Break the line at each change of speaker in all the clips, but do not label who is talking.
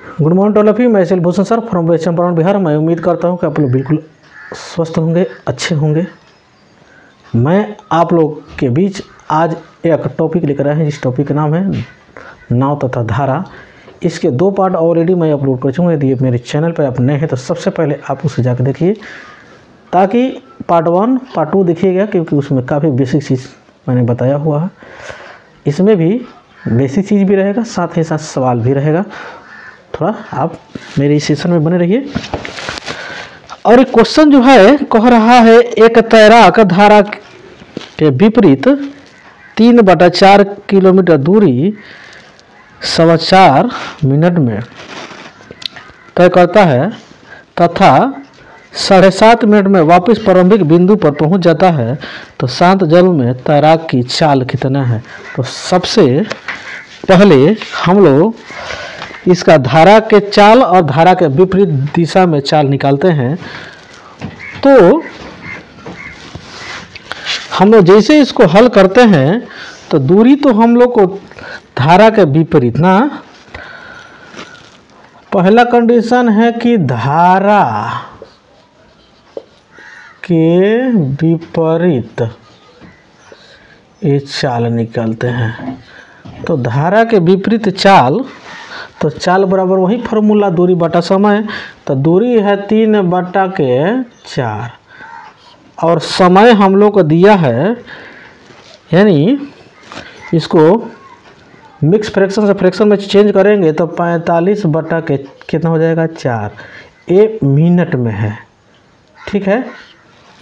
Good morning to all of you. मैं Bhushan sir from west Champaran Bihar. मैं उम्मीद करता हूं कि आप लोग बिल्कुल स्वस्थ होंगे, अच्छे होंगे। मैं आप लोग के बीच आज एक टॉपिक लेकर आया है जिस टॉपिक का नाम है नाव तथा धारा। इसके 2 पार्ट ऑलरेडी मैं अपलोड कर चुका हूँ। यदि मेरे चैनल पर आप नए हैं तो सबसे पहले आप उसे जाकर देखिए, ताकि पार्ट 1 पार्ट 2 देखिएगा, क्योंकि उसमें काफ़ी बेसिक चीज़ मैंने बताया हुआ है। इसमें भी बेसिक चीज़ भी रहेगा, साथ ही साथ सवाल भी रहेगा। थोड़ा आप मेरे इस सेशन में बने रहिए। और एक क्वेश्चन जो है कह रहा है, एक तैराक धारा के विपरीत 3/4 किलोमीटर दूरी 4.25 मिनट में तय करता है तथा 7.5 मिनट में वापस प्रारंभिक बिंदु पर पहुंच जाता है, तो शांत जल में तैराक की चाल कितना है। तो सबसे पहले हम लोग इसका धारा के चाल और धारा के विपरीत दिशा में चाल निकालते हैं। तो हम लोग जैसे इसको हल करते हैं तो दूरी तो हम लोग को धारा के विपरीत ना, पहला कंडीशन है कि धारा के विपरीत ये चाल निकालते हैं। तो धारा के विपरीत चाल, तो चाल बराबर वही फार्मूला दूरी बटा समय। तो दूरी है 3/4 और समय हम लोग को दिया है, यानी इसको मिक्स फ्रैक्शन से फ्रैक्शन में चेंज करेंगे तो 45 बटा के कितना हो जाएगा 4। ये मिनट में है, ठीक है।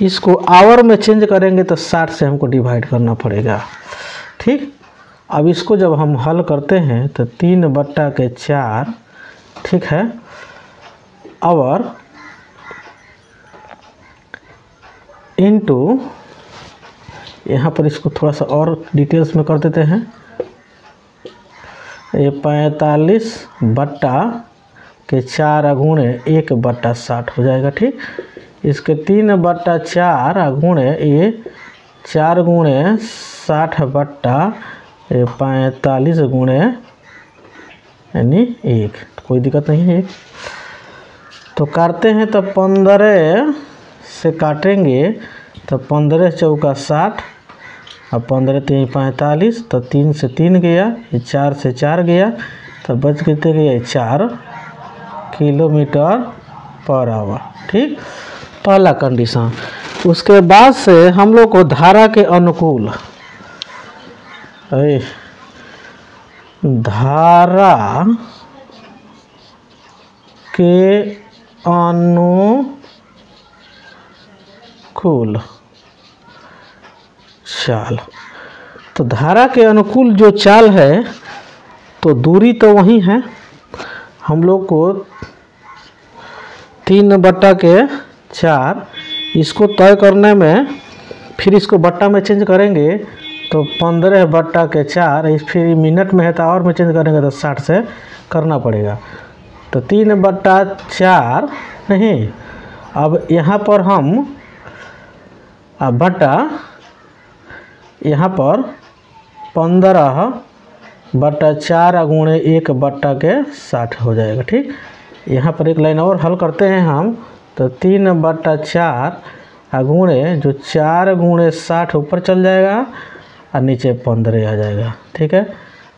इसको आवर में चेंज करेंगे तो 60 से हमको डिवाइड करना पड़ेगा, ठीक। अब इसको जब हम हल करते हैं तो 3/4, ठीक है, आवर इनटू, यहाँ पर इसको थोड़ा सा और डिटेल्स में कर देते हैं। ये 45/4 गुणे 1/60 हो जाएगा, ठीक। इसके 3/4 गुणे ये 4 गुणे 60/45 गुणे यानी 1, कोई दिक्कत नहीं है। तो काटते हैं तो 15 से काटेंगे तो 15 चौका 60 और 15 3 45, तो 3 से 3 गया, ये 4 से 4 गया, तो बच कितने गया 4 किलोमीटर पर आवर, ठीक। पहला कंडीशन। उसके बाद से हम लोग को धारा के अनुकूल, धारा के अनुकूल चाल। तो धारा के अनुकूल जो चाल है, तो दूरी तो वही है। हम लोग को 3/4 इसको तय करने में, फिर इसको बट्टा में चेंज करेंगे तो 15/4, इस फिर मिनट में है तो आवर में चेंज करेंगे तो 60 से करना पड़ेगा। तो 3/4 नहीं, अब यहाँ पर हम बट्टा, यहाँ पर 15/4 गुणे 1/60 हो जाएगा, ठीक। यहाँ पर एक लाइन और हल करते हैं हम, तो 3/4 गुणे जो 4 गुणे 60 ऊपर चल जाएगा और नीचे 15 आ जाएगा, ठीक है।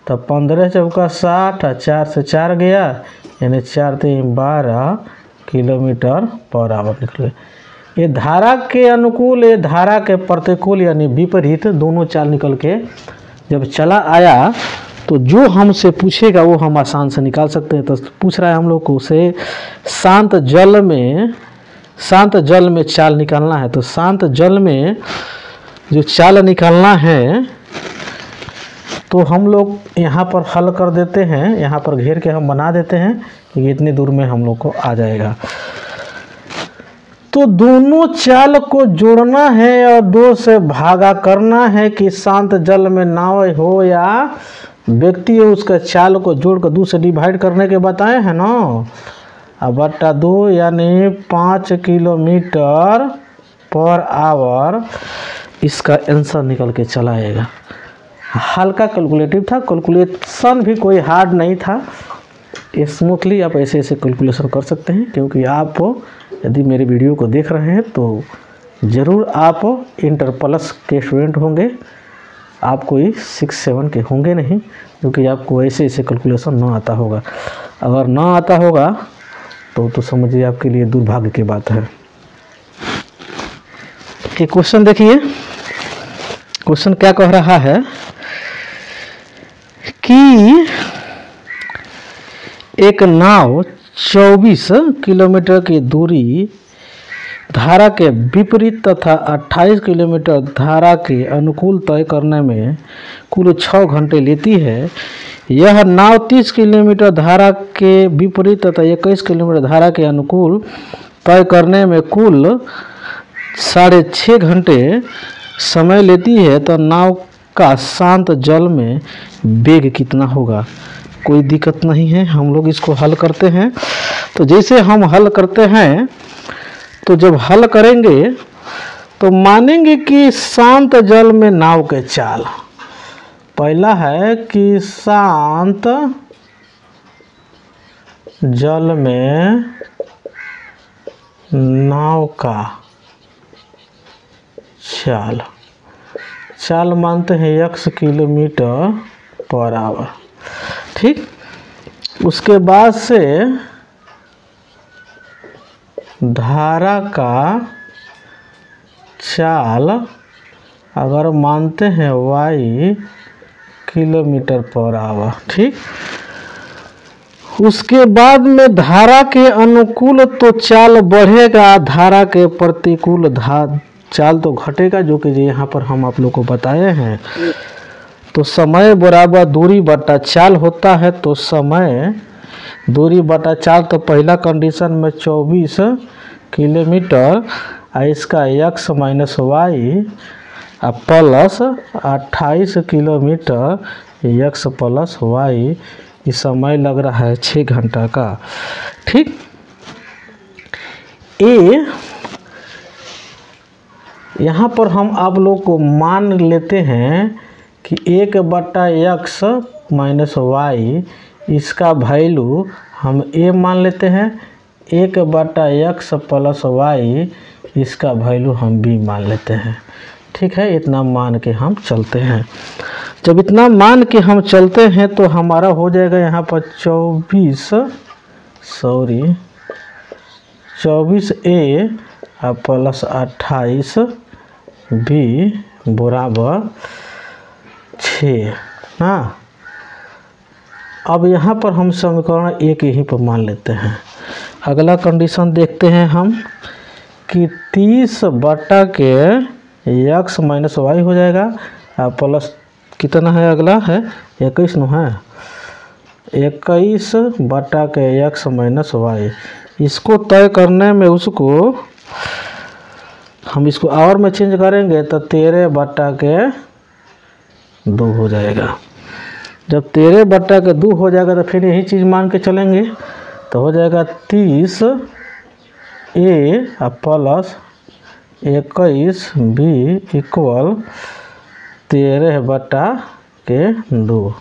तो 15 चौका 60 और 4 से 4 गया, यानी 4 3 12 किलोमीटर पर आवर निकले। ये धारा के अनुकूल, ये धारा के प्रतिकूल यानी विपरीत दोनों चाल निकल के जब चला आया, तो जो हमसे पूछेगा वो हम आसान से निकाल सकते हैं। तो पूछ रहा है हम लोग को उसे शांत जल में चाल निकालना है। तो शांत जल में जो चाल निकालना है, तो हम लोग यहाँ पर हल कर देते हैं, यहाँ पर घेर के हम बना देते हैं कि इतनी दूर में हम लोग को आ जाएगा। तो दोनों चाल को जोड़ना है और 2 से भागा करना है कि शांत जल में नाव हो या व्यक्ति हो, उसका चाल को जोड़कर 2 से डिवाइड करने के बताए हैं ना। अब बट्टा 2 यानी 5 किलोमीटर पर आवर इसका आंसर निकल के चला आएगा। हल्का कैलकुलेटिव था, कैलकुलेशन भी कोई हार्ड नहीं था। स्मूथली आप ऐसे ऐसे कैलकुलेशन कर सकते हैं, क्योंकि आप यदि मेरे वीडियो को देख रहे हैं तो ज़रूर आप इंटर प्लस के स्टूडेंट होंगे, आप कोई 6-7 के होंगे नहीं, क्योंकि आपको ऐसे ऐसे कैलकुलेशन ना आता होगा। अगर ना आता होगा तो समझिए आपके लिए दुर्भाग्य की बात है। एक क्वेश्चन देखिए, क्वेश्चन क्या कह रहा है कि एक नाव 24 किलोमीटर की दूरी धारा के विपरीत तथा 28 किलोमीटर धारा के अनुकूल तय करने में कुल 6 घंटे लेती है। यह नाव 30 किलोमीटर धारा के विपरीत तथा 21 किलोमीटर धारा के अनुकूल तय करने में कुल 6.5 घंटे समय लेती है, तो नाव का शांत जल में वेग कितना होगा। कोई दिक्कत नहीं है, हम लोग इसको हल करते हैं। तो जैसे हम हल करते हैं, तो जब हल करेंगे तो मानेंगे कि शांत जल में नाव के चाल, पहला है कि शांत जल में नाव का चाल, चाल मानते हैं x किलोमीटर पर आवर, ठीक। उसके बाद से धारा का चाल अगर मानते हैं y किलोमीटर पर आवर, ठीक। उसके बाद में धारा के अनुकूल तो चाल बढ़ेगा, धारा के प्रतिकूल चाल तो घटेगा, जो कि यहाँ पर हम आप लोग को बताए हैं। तो समय बराबर दूरी बटा चाल होता है, तो समय दूरी बटा चाल, तो पहला कंडीशन में 24 किलोमीटर इसका x minus Y plus 28 kilometre x plus Y, इस समय लग रहा है 6 घंटा का, ठीक। यहाँ पर हम आप लोग को मान लेते हैं कि 1/x माइनस वाई, इसका वैल्यू हम a मान लेते हैं, 1/x प्लस वाई, इसका वैल्यू हम b मान लेते हैं, ठीक है। इतना मान के हम चलते हैं। जब इतना मान के हम चलते हैं तो हमारा हो जाएगा यहाँ पर 24a प्लस 28b बराबर 6। हाँ, अब यहाँ पर हम समीकरण एक यहीं पर मान लेते हैं। अगला कंडीशन देखते हैं हम कि 30 बटा के x माइनस वाई हो जाएगा, प्लस कितना है, अगला है 21 न है, 21 बटा के x माइनस वाई। इसको तय करने में उसको हम इसको आवर में चेंज करेंगे तो 13 बटा के 2 हो जाएगा। जब 13 बटा के 2 हो जाएगा तो फिर यही चीज़ मान के चलेंगे, तो हो जाएगा 30 a प्लस 21 b इक्वल 13 बटा के 2।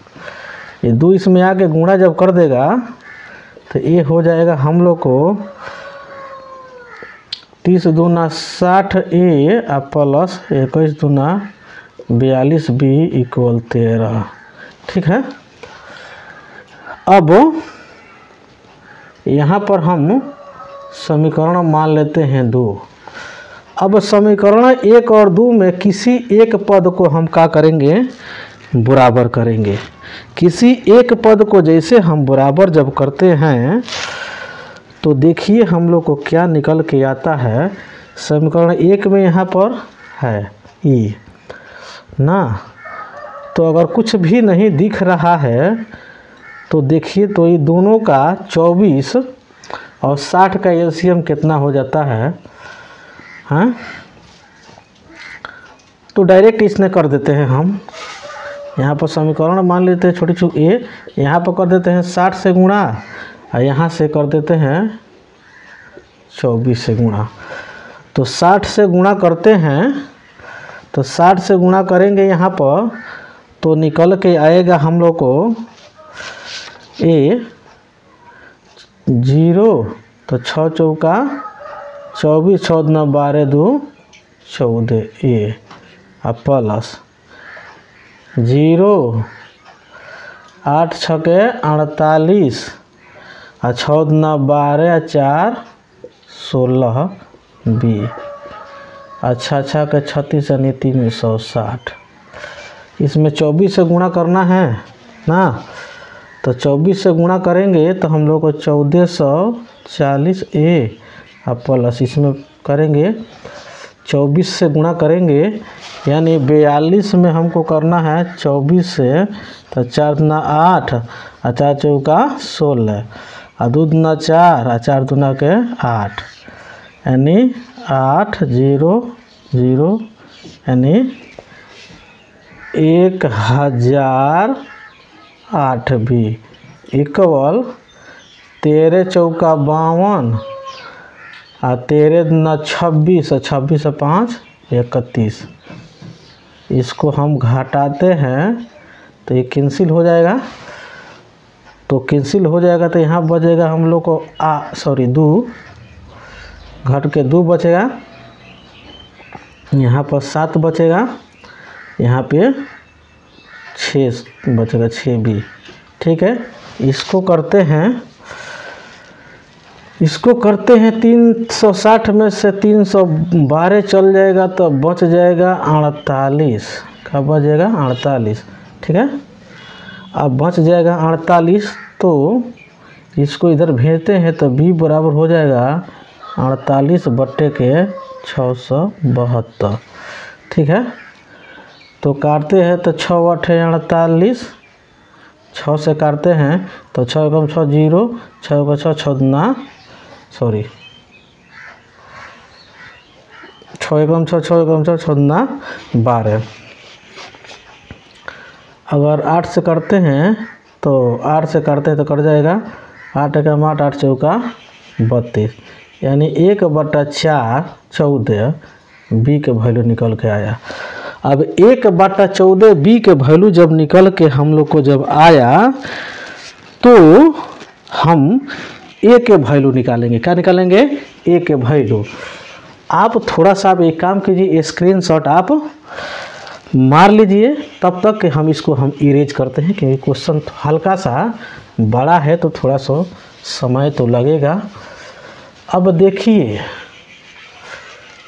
ये 2 इसमें आके गुणा जब कर देगा तो ये हो जाएगा हम लोग को 30 दूना 60a प्लस 21 दूना 42b इक्वल 13, ठीक है। अब यहाँ पर हम समीकरण मान लेते हैं 2। अब समीकरण 1 और 2 में किसी एक पद को हम क्या करेंगे, बराबर करेंगे। किसी एक पद को जैसे हम बराबर जब करते हैं तो देखिए हम लोग को क्या निकल के आता है। समीकरण 1 में यहाँ पर है e ना, तो अगर कुछ भी नहीं दिख रहा है तो देखिए, तो ये दोनों का 24 और 60 का एलसीएम कितना हो जाता है। हाँ, तो डायरेक्ट इसने कर देते हैं हम। यहाँ पर समीकरण मान लेते हैं छोटी छोटी ए, यहाँ पर कर देते हैं 60 से गुणा और यहाँ से कर देते हैं 24 से गुणा। तो 60 से गुणा करते हैं, तो 60 से गुणा करेंगे यहाँ पर तो निकल के आएगा हम लोग को ए जीरो, तो 6 चौका 24, 6 दूना 12, 2 14 ये, अब प्लस 0, 8 छके 48, 6 दूना 12, 4 16 बी, अच्छा के 36 यानी 360। इसमें 24 से गुणा करना है ना, तो 24 से गुणा करेंगे तो हम लोग को 1440 ए, अब प्लस इसमें करेंगे 24 से गुणा करेंगे यानी 42 में हमको करना है 24 से, तो 4 दूना 8, 4 चौका 16, 2 दूना 4, 4 दूना के 8, यानी 8 0 0, यानी 1008 भी इक्वल 13 चौका 52, 13 दूना 26, 26 5 31। इसको हम घटाते हैं तो ये कैंसिल हो जाएगा, तो कैंसिल हो जाएगा तो यहाँ बचेगा हम लोग को 2 घट के 2 बचेगा, यहाँ पर 7 बचेगा, यहाँ पे 6 बचेगा, 6 भी। ठीक है, इसको करते हैं 360 में से 312 चल जाएगा तो बच जाएगा 48, क्या बच जाएगा 48। ठीक है, अब बच जाएगा 48, तो इसको इधर भेजते हैं तो b बराबर हो जाएगा 48 बट्टे के 672। ठीक है, तो काटते हैं तो 6 8 48, 6 से काटते हैं तो 6 कम 6 0, 6 का 6 6 दूना 6 कम 6 6 कम 6 6 दूना 12। अगर 8 से करते हैं तो 8 से करते हैं तो कट जाएगा 8 कम 8, 8 चौका 32, यानी 1/4 14 बी के वैल्यू निकल के आया। अब 1/14 बी के वैल्यू जब निकल के हम लोग को जब आया तो हम ए के वैल्यू निकालेंगे। क्या निकालेंगे? ए के वैल्यू। आप थोड़ा सा एक काम कीजिए, स्क्रीनशॉट आप मार लीजिए, तब तक कि हम इसको इरेज करते हैं, क्योंकि क्वेश्चन हल्का सा बड़ा है तो थोड़ा सा समय तो लगेगा। अब देखिए,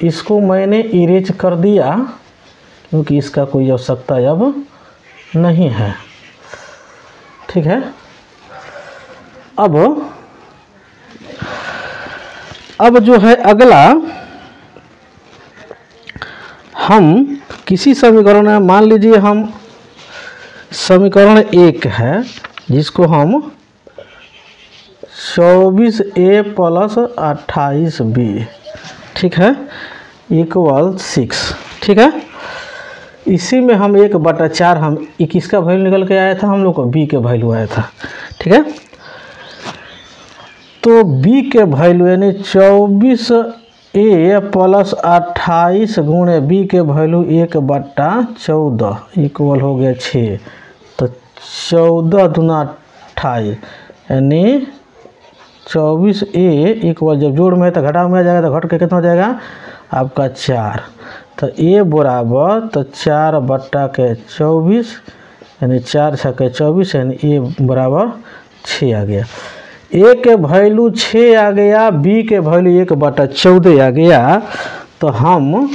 इसको मैंने इरेज कर दिया क्योंकि इसका कोई आवश्यकता अब नहीं है। ठीक है, अब जो है अगला, हम किसी समीकरण में मान लीजिए हम समीकरण 1 है जिसको हम 24a + 28b, ठीक है, इक्वल 6। ठीक है, इसी में हम 1/4 हम किसका वैल्यू निकल के आया था, हम लोग को b के वैल्यू आया था। ठीक है, तो b के वैल्यू यानी 24a + 28 गुणे b के वैल्यू 1/14 इक्वल हो गया 6। तो 14 दूना 28 यानी 24a इक्वल, जब जोड़ में है तो घटा में आ जाएगा, तो घट के कितना हो जाएगा आपका 4। तो a बराबर, तो 4/24 यानी 4 छके 24, यानी a बराबर 6 आ गया। a के वैल्यू 6 आ गया, b के वैल्यू 1/14 आ गया, तो हम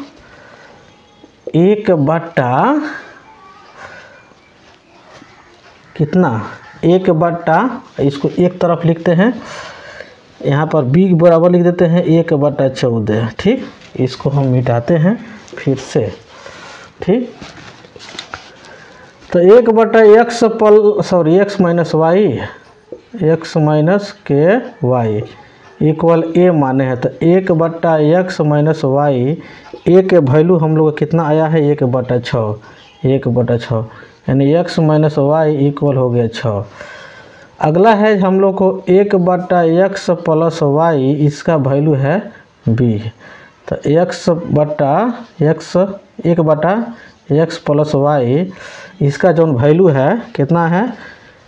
1/, कितना 1/, इसको एक तरफ लिखते हैं, यहाँ पर b बराबर लिख देते हैं 1/14। ठीक, इसको हम मिटाते हैं फिर से। ठीक, तो 1/x - y इक्वल a माने हैं, तो 1/x - y, a के वैल्यू हम लोग कितना आया है 1/6, यानी x - y इक्वल हो गया 6। अगला है हम लोग को 1/x + y, इसका वैल्यू है b, तो 1/x + y, इसका जो वैल्यू है कितना है,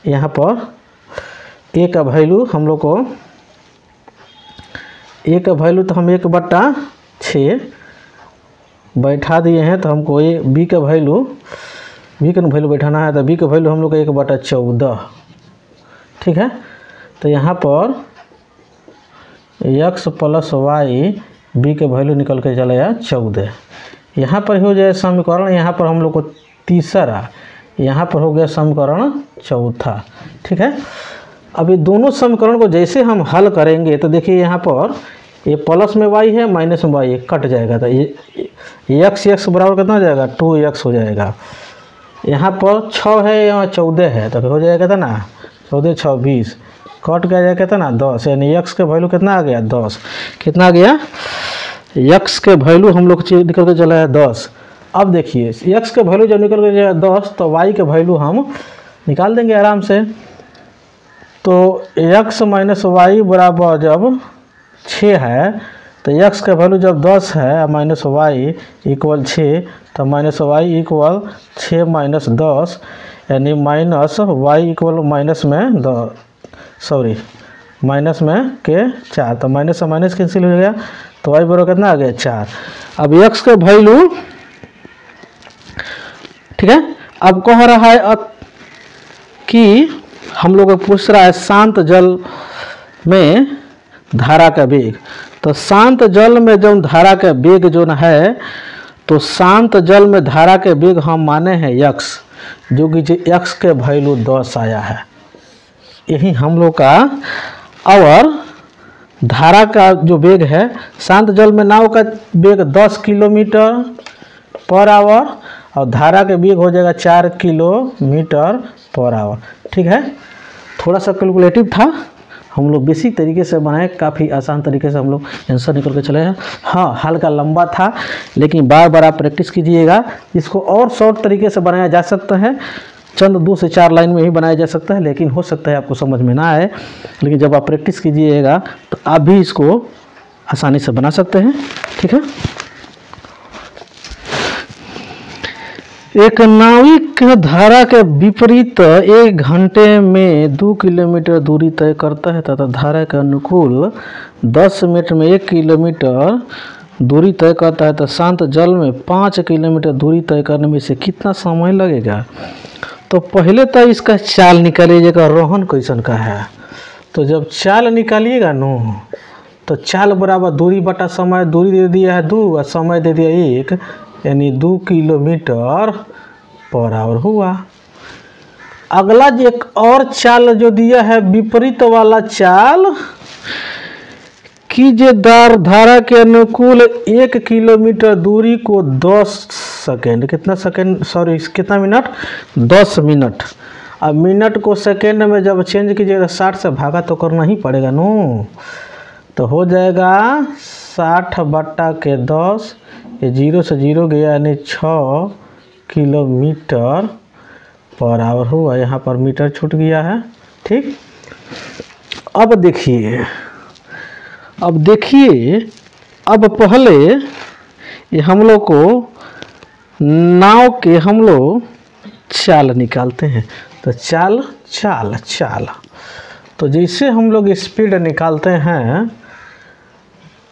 यहाँ पर a का वैल्यू हम लोग को ए का वैल्यू तो हम 1/6 बैठा दिए हैं, तो हमको ये बी का वैल्यू बैठाना है, तो बी का वैल्यू हम लोग का 1/14, ठीक है। तो यहाँ पर x + y बी के वैल्यू निकल के चला आया 14। यहाँ पर हो जाए समीकरण, यहाँ पर हम लोग को तीसरा, यहाँ पर हो गया समीकरण चौथा, ठीक है। अब ये दोनों समीकरण को जैसे हम हल करेंगे तो देखिए यहाँ पर ये प्लस में y है, माइनस में y है, कट जाएगा, तो ये x बराबर कितना हो जाएगा 2x हो जाएगा। यहाँ पर 6 है, यहाँ 14 है, तो हो जाएगा था ना 14 6 20, कट गया जाएगा था ना 10, यानी x के वैल्यू कितना आ गया 10। कितना आ गया x के वैल्यू हम लोग निकल के चला है 10। अब देखिए x के वैल्यू जब निकल के जाए 10 तो y के वैल्यू हम निकाल देंगे आराम से। तो x - y बराबर जब 6 है तो x का वैल्यू जब 10 है माइनस y इक्वल 6, तो माइनस y इक्वल 6 - 10, यानी माइनस y इक्वल माइनस में माइनस में के 4, तो माइनस से माइनस कैंसिल हो गया, तो y बराबर कितना आ गया 4। अब x का वैल्यू, ठीक है। अब कह रहा है अब कि हम लोग को पूछ रहा है शांत जल में धारा का वेग। तो शांत जल में जो धारा का वेग जो है, तो शांत जल में धारा के वेग हम माने हैं x, जो कि x के वैल्यू 10 आया है, यही हम लोग का। और धारा का जो वेग है, शांत जल में नाव का वेग 10 किलोमीटर/आवर और धारा का वेग हो जाएगा 4 किलोमीटर/आवर, ठीक है। थोड़ा सा कैलकुलेटिव था, हम लोग बेसिक तरीके से बनाए, काफ़ी आसान तरीके से हम लोग आंसर निकल के चले हैं। हाँ, हल्का लंबा था, लेकिन बार बार आप प्रैक्टिस कीजिएगा। इसको और शॉर्ट तरीके से बनाया जा सकता है, चंद 2 से 4 लाइन में ही बनाया जा सकता है, लेकिन हो सकता है आपको समझ में ना आए, लेकिन जब आप प्रैक्टिस कीजिएगा तो आप भी इसको आसानी से बना सकते हैं, ठीक है। एक नाविक धारा के विपरीत 1 घंटे में 2 किलोमीटर दूरी तय करता है तथा धारा के अनुकूल 10 मिनट में 1 किलोमीटर दूरी तय करता है, तो शांत जल में 5 किलोमीटर दूरी तय करने में से कितना समय लगेगा। तो पहले तो इसका चाल निकालिएगा, रोहन कैसन का है। तो जब चाल निकालिएगा नो, तो चाल बराबर दूरी बटा समय, दूरी दे दिया है 2 और समय दे दिया 1, यानी 2 किलोमीटर/आवर हुआ। अगला एक और चाल जो दिया है विपरीत वाला चाल, कि जे धारा के अनुकूल 1 किलोमीटर दूरी को 10 सेकेंड, कितना मिनट 10 मिनट। अब मिनट को सेकेंड में जब चेंज कीजिएगा 60 से भागा तो करना ही पड़ेगा नो, तो हो जाएगा 60/10, ये 0 से 0 गया, यानी 6 किलोमीटर/आवर हुआ। यहाँ पर मीटर छूट गया है, ठीक। अब देखिए अब पहले ये हम लोग को नाव के हम लोग चाल निकालते हैं। तो चाल तो जैसे हम लोग स्पीड निकालते हैं,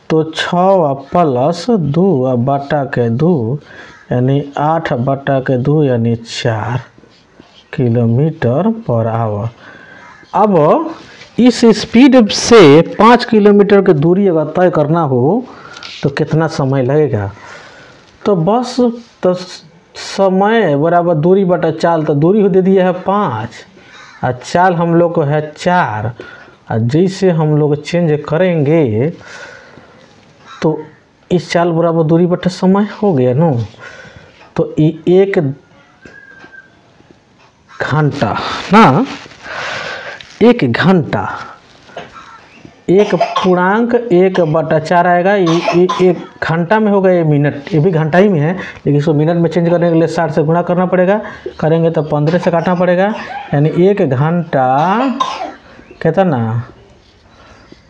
तो 6 + 2 बटा के 2, यानी 8/2, यानी 4 किलोमीटर/आवर। अब इस स्पीड से 5 किलोमीटर की दूरी अगर तय करना हो तो कितना समय लगेगा। तो बस तो समय बराबर दूरी बटा चाल, तो दूरी दे दिया है 5 और चाल हम लोग को है 4, और जैसे हम लोग चेंज करेंगे तो इस चाल बराबर दूरी बटा समय हो गया नो। तो 1 घंटा ना, 1 घंटा 1/4 आएगा। ये 1 घंटा में होगा, ये मिनट, ये भी घंटा ही में है, लेकिन इसको मिनट में चेंज करने के लिए 60 से गुणा करना पड़ेगा, करेंगे तो 15 से काटना पड़ेगा, यानी 1 घंटा कितना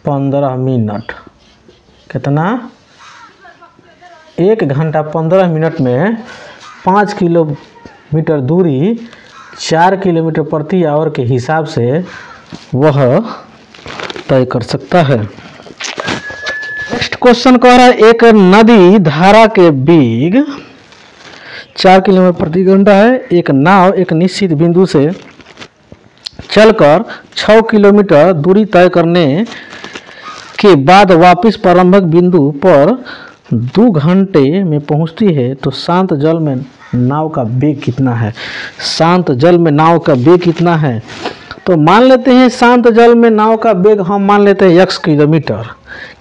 15 मिनट। कितना 1 घंटा 15 मिनट में 5 किलोमीटर दूरी 4 किलोमीटर/आवर के हिसाब से वह तय कर सकता है। क्वेश्चन कह रहा है एक नदी धारा के वेग 4 किलोमीटर प्रति घंटा है। एक नाव एक निश्चित बिंदु से चलकर 6 किलोमीटर दूरी तय करने के बाद वापस प्रारंभिक बिंदु पर 2 घंटे में पहुंचती है तो शांत जल में नाव का वेग कितना है। शांत जल में नाव का वेग कितना है, तो मान लेते हैं शांत जल में नाव का वेग हम मान लेते हैं x किलोमीटर।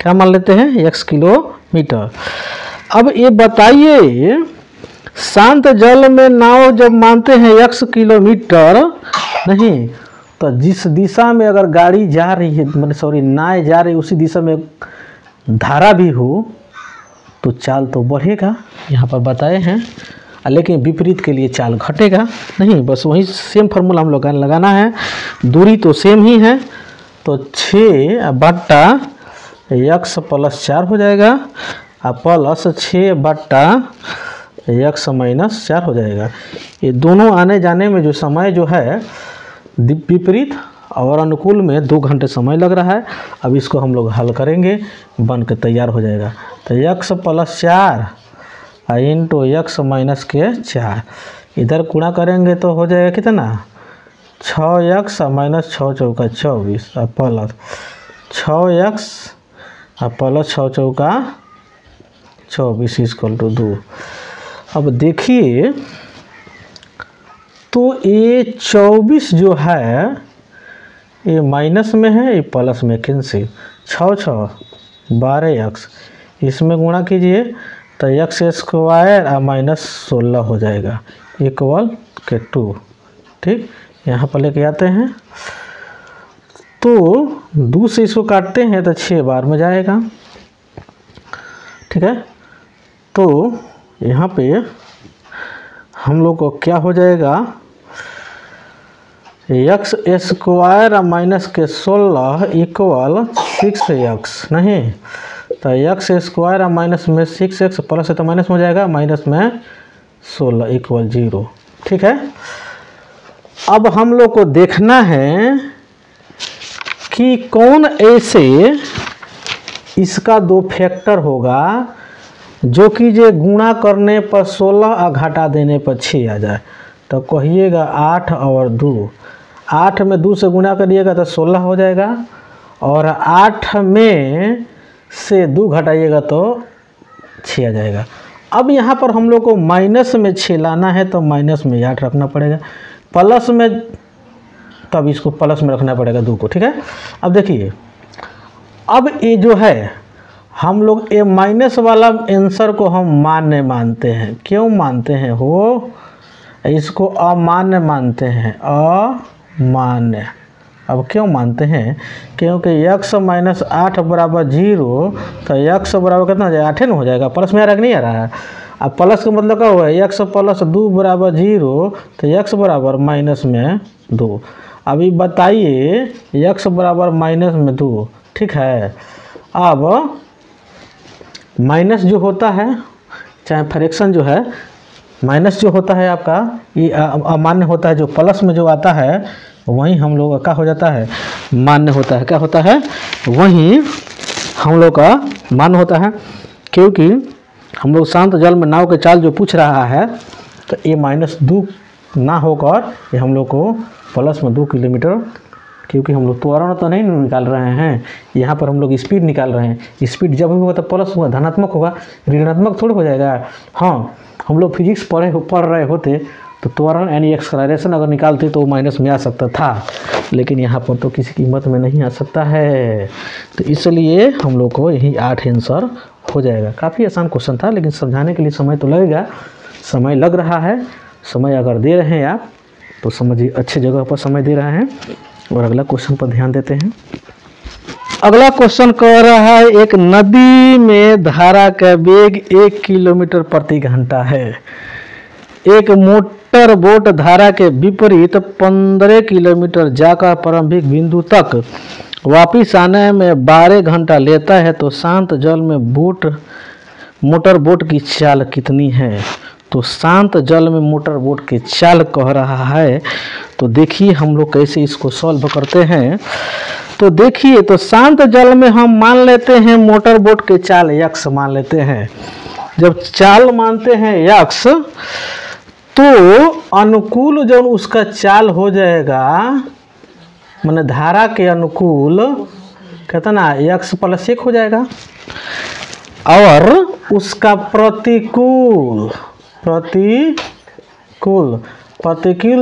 क्या मान लेते हैं? x kilometre. अब ये बताइए शांत जल में नाव जब मानते हैं x किलोमीटर नहीं, तो जिस दिशा में अगर गाड़ी जा रही है मतलब सॉरी नाव जा रही है उसी दिशा में धारा भी हो तो चाल तो बढ़ेगा, यहाँ पर बताए हैं। लेकिन विपरीत के लिए चाल घटेगा नहीं। बस वही सेम फार्मूला हम लोग लगाना है। दूरी तो सेम ही है तो 6/x + 4 हो जाएगा और प्लस 6/x - 4 हो जाएगा। ये दोनों आने जाने में जो समय जो है विपरीत और अनुकूल में 2 घंटे समय लग रहा है। अब इसको हम लोग हल करेंगे, बन के तैयार हो जाएगा। तो x + 4 इंटू x - 4 इधर गुणा करेंगे तो हो जाएगा कितना 6x - 6 चौका 24 और प्लस 6x और प्लस 6 चौका 24 = 2। अब देखिए तो ये 24 जो है ये माइनस में है, ये प्लस में कैंसिल। 6 × 6 12x, इसमें गुणा कीजिए तो x² और -16 हो जाएगा = 2। ठीक, यहाँ पर लेके आते हैं तो 2 से इसको काटते हैं तो 6 बार में जाएगा। ठीक है, तो यहाँ पे हम लोग को क्या हो जाएगा x² और -16 = 6x नहीं, तो x² और माइनस में 6x प्लस है तो माइनस में हो जाएगा, माइनस में 16 = 0। ठीक है, अब हम लोग को देखना है कि कौन ऐसे इसका 2 फैक्टर होगा जो कि जे गुणा करने पर 16 और घटा देने पर 6 आ जाए। तो कहिएगा 8 और 2, 8 में 2 से गुणा करिएगा तो 16 हो जाएगा और 8 में से 2 घटाइएगा तो 6 आ जाएगा। अब यहाँ पर हम लोग को माइनस में 6 लाना है तो माइनस में 8 रखना पड़ेगा, प्लस में तब इसको प्लस में रखना पड़ेगा 2 को। ठीक है, अब देखिए अब ये जो है हम लोग ये माइनस वाला आंसर को हम मान्य मानते हैं। क्यों मानते हैं? हो इसको अमान्य मानते हैं, अमान्य। अब क्यों मानते हैं? क्योंकि x - 8 = 0 तो x बराबर कितना हो जाएगा 8 न हो जाएगा, प्लस में आ रहा है कि नहीं आ रहा है। अब प्लस का मतलब क्या हुआ है x + 2 = 0 तो x बराबर -2। अभी बताइए x बराबर -2। ठीक है, अब माइनस जो होता है चाहे फ्रैक्शन जो है माइनस जो होता है आपका ये अमान्य होता है, जो प्लस में जो आता है वहीं हम लोग का हो जाता है मान्य होता है। क्या होता है? वहीं हम लोग का मान्य होता है, क्योंकि हम लोग शांत जल में नाव के चाल जो पूछ रहा है तो ये -2 ना होकर ये हम लोग को प्लस में 2 किलोमीटर, क्योंकि हम लोग त्वरण तो नहीं निकाल रहे हैं, यहाँ पर हम लोग स्पीड निकाल रहे हैं। स्पीड जब भी होगा तो प्लस होगा, धनात्मक होगा, ऋणात्मक थोड़ा हो जाएगा। हाँ, हम लोग फिजिक्स पढ़ रहे होते तो त्वरण यानी एक्सलरेशन अगर निकालते तो माइनस में आ सकता था, लेकिन यहाँ पर तो किसी कीमत में नहीं आ सकता है। तो इसलिए हम लोग को यही 8 आंसर हो जाएगा। काफ़ी आसान क्वेश्चन था, लेकिन समझाने के लिए समय तो लगेगा। समय लग रहा है, समय अगर दे रहे हैं आप तो समझिए अच्छे जगह पर समय दे रहे हैं। और अगला क्वेश्चन पर ध्यान देते हैं। अगला क्वेश्चन कह रहा है एक नदी में धारा का वेग 1 किलोमीटर प्रति घंटा है। एक मोटर बोट धारा के विपरीत 15 किलोमीटर जाकर प्रारंभिक बिंदु तक वापिस आने में 12 घंटा लेता है, तो शांत जल में मोटर बोट की चाल कितनी है? तो शांत जल में मोटर बोट की चाल कह रहा है। तो देखिए हम लोग कैसे इसको सॉल्व करते हैं। तो देखिए, तो शांत जल में हम मान लेते हैं मोटर बोट की चाल यक्स मान लेते हैं। जब चाल मानते हैं यक्स, तो अनुकूल जो उसका चाल हो जाएगा, माने धारा के अनुकूल कितना यक्स प्लस 1 हो जाएगा, और उसका प्रतिकूल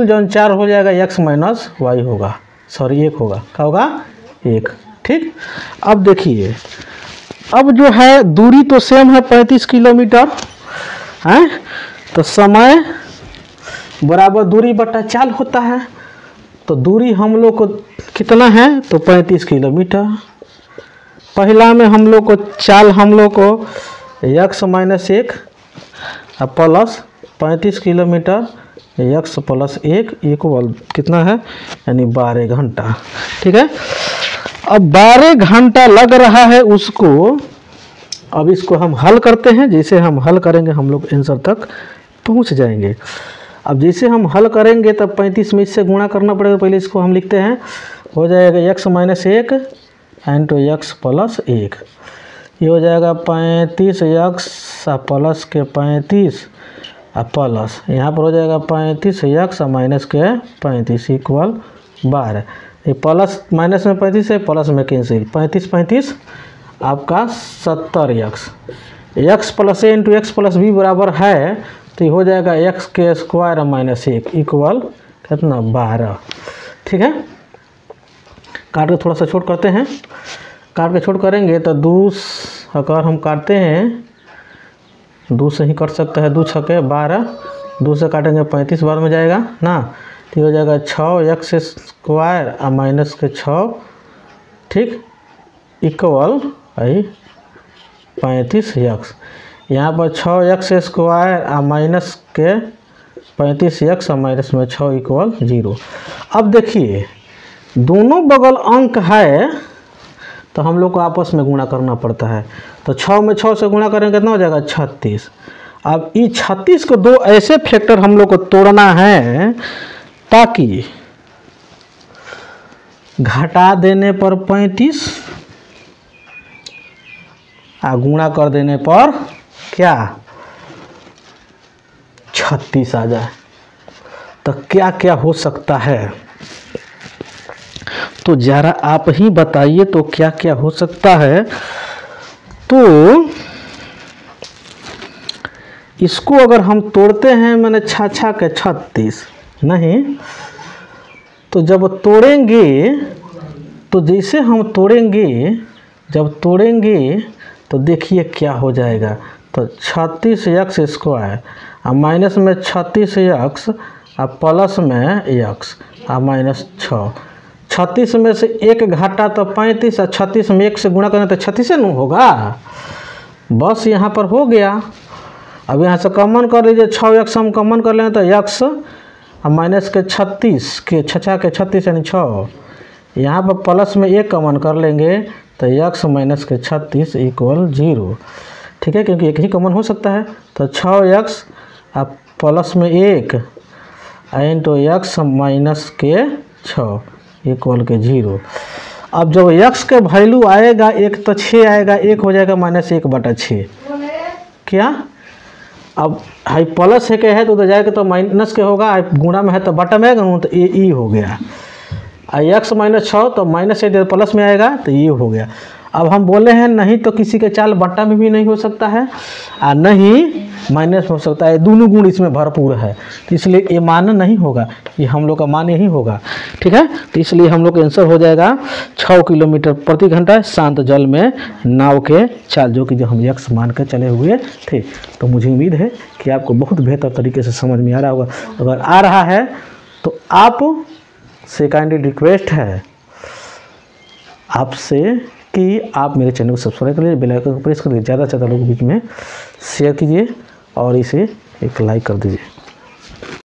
जो चार हो जाएगा यक्स माइनस वाई होगा, सॉरी 1 होगा। क्या होगा? 1। ठीक। अब देखिए, अब जो है दूरी तो सेम है 35 किलोमीटर है, तो समय बराबर दूरी बटा चाल होता है। तो दूरी हम लोग को कितना है? तो 35 किलोमीटर। पहला में हम लोग को चाल हम लोग को x minus 1 plus 35 kilometre x plus 1 equal कितना है? यानी 12 घंटा। ठीक है। अब 12 घंटा लग रहा है उसको। अब इसको हम हल करते हैं। जैसे हम हल करेंगे हम लोग आंसर तक पहुंच जाएंगे। अब जैसे हम हल करेंगे तब 35 में इससे गुणा करना पड़ेगा। पहले इसको हम लिखते हैं, हो जाएगा x minus 1 into x plus 1। ये हो जाएगा 35 यक्स प्लस के 35 प्लस यहाँ पर हो जाएगा 35 यक्स माइनस के 35 इक्वल 12। ये प्लस माइनस में 35 है, प्लस में कैंसिल, 35 आपका 70 यक्स प्लस ए इंटू एक्स प्लस बी बराबर है, तो ये हो जाएगा एक्स के स्क्वायर माइनस 1 इक्वल कितना? 12। ठीक है। काट के थोड़ा सा छोट करते हैं। काट के छोट करेंगे तो 2 अगर हम काटते हैं 2 से ही कट सकता है, 2 छके 12, 2 से काटेंगे 35 बार में जाएगा ना, तो हो जाएगा 6 एक्स स्क्वायर माइनस के 6, ठीक, इक्वल 35 यक्स। यहाँ पर 6 एक्स स्क्वायर माइनस के 35 यक्स माइनस में 6 इक्वल 0। अब देखिए दोनों बगल अंक है तो हम लोग को आपस में गुणा करना पड़ता है। तो 6 में 6 से गुणा करेंगे कितना हो जाएगा? 36। अब इस 36 को 2 ऐसे फैक्टर हम लोग को तोड़ना है ताकि घटा देने पर 35 गुणा कर देने पर क्या 36 आ जाए। तो क्या क्या हो सकता है? तो जरा आप ही बताइए तो क्या क्या हो सकता है। तो इसको अगर हम तोड़ते हैं मैंने 6 के 36 नहीं, तो जब तोड़ेंगे तो जैसे हम तोड़ेंगे, जब तोड़ेंगे तो देखिए क्या हो जाएगा। तो 36 यक्स स्क्वायर माइनस में 36 यक्स प्लस में यक्स माइनस 6। 36 में से 1 घाटा तो 35 और 36 में 1 से गुणा करें तो 36 न होगा, बस यहाँ पर हो गया। अब यहाँ से कॉमन कर लीजिए, 6 यक्स हम कॉमन कर लें तो यक्स माइनस के 36 के 6 के 36 यानी 6, यहाँ पर प्लस में 1 कॉमन कर लेंगे तो यक्स माइनस के 36 इक्वल 0। ठीक है, क्योंकि एक ही कॉमन हो सकता है। तो 6 यक्स प्लस में 1 इंटू यक्स माइनस के 6 इक्वल के 0। अब जब यक्स के वैल्यू आएगा 1 तो 6 आएगा, 1 हो जाएगा माइनस 1/6। क्या? अब हाई प्लस है के है तो जाएगा तो माइनस के होगा, गुणा में है तो बटा में आएगा तो ए हो गया। यक्स माइनस 6 तो माइनस 8 प्लस में आएगा तो ये हो गया। अब हम बोले हैं नहीं तो किसी के चाल बट्टा में भी नहीं हो सकता है और नहीं माइनस में हो सकता है, दोनों गुण इसमें भरपूर है, तो इसलिए ये मान नहीं होगा, ये हम लोग का मान यही होगा। ठीक है, तो इसलिए हम लोग का आंसर हो जाएगा 6 किलोमीटर प्रति घंटा शांत जल में नाव के चाल, जो कि जो हम यक्स मान कर चले हुए थे। तो मुझे उम्मीद है कि आपको बहुत बेहतर तरीके से समझ में आ रहा होगा। अगर आ रहा है तो आप से काइंडली रिक्वेस्ट है आपसे कि आप मेरे चैनल को सब्सक्राइब कर लीजिए, बेल आइकन को प्रेस कर लीजिए, ज़्यादा से ज़्यादा लोगों के बीच में शेयर कीजिए और इसे एक लाइक कर दीजिए।